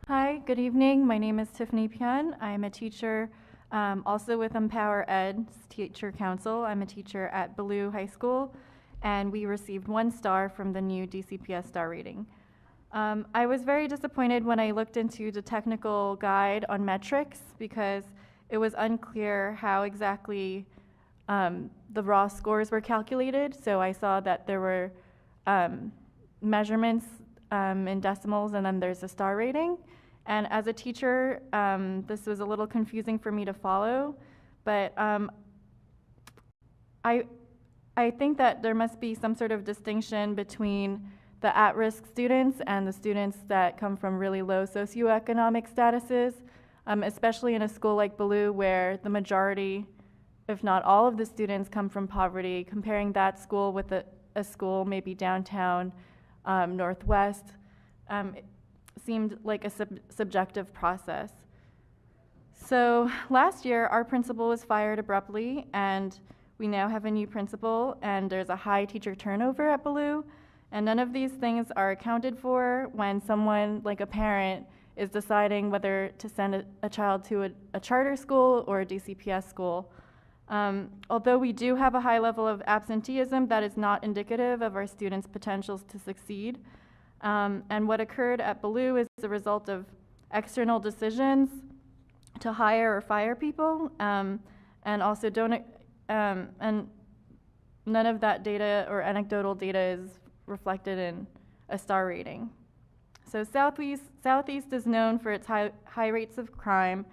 Hi, good evening. My name is Tiffany Pyen. I'm a teacher also with Empower Ed's Teacher Council. I'm a teacher at Ballou High School, and we received 1 star from the new DCPS star rating. I was very disappointed when I looked into the technical guide on metrics because it was unclear how exactly the raw scores were calculated. So I saw that there were measurements in decimals, and then there's a star rating. And as a teacher, this was a little confusing for me to follow, but I think that there must be some sort of distinction between the at-risk students and the students that come from really low socioeconomic statuses, especially in a school like Ballou where the majority, if not all of the students come from poverty. Comparing that school with a school maybe downtown Northwest, it seemed like a subjective process. So last year, our principal was fired abruptly, and we now have a new principal, and there's a high teacher turnover at Ballou, and none of these things are accounted for when someone, like a parent, is deciding whether to send a child to a charter school or a DCPS school. Although we do have a high level of absenteeism, that is not indicative of our students' potentials to succeed. And what occurred at Ballou is the result of external decisions to hire or fire people, and also and none of that data or anecdotal data is reflected in a star rating. So Southeast is known for its high rates of crime,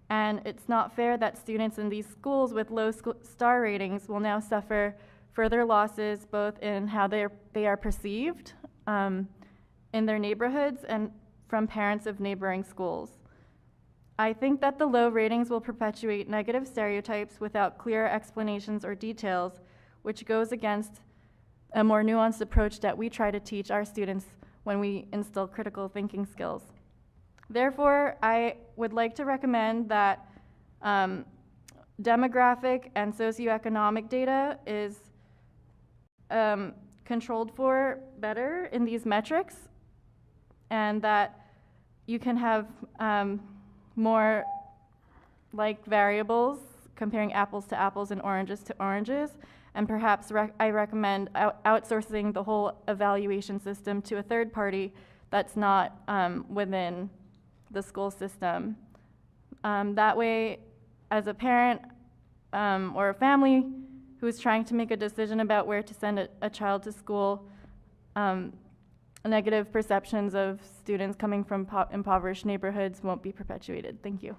and it's not fair that students in these schools with low star ratings will now suffer further losses both in how they are perceived in their neighborhoods and from parents of neighboring schools. I think that the low ratings will perpetuate negative stereotypes without clear explanations or details, which goes against a more nuanced approach that we try to teach our students when we instill critical thinking skills. Therefore, I would like to recommend that demographic and socioeconomic data is controlled for better in these metrics, and that you can have more like variables comparing apples to apples and oranges to oranges, and perhaps I recommend outsourcing the whole evaluation system to a third party that's not within the school system. That way, as a parent or a family who's trying to make a decision about where to send a child to school, negative perceptions of students coming from impoverished neighborhoods won't be perpetuated. Thank you.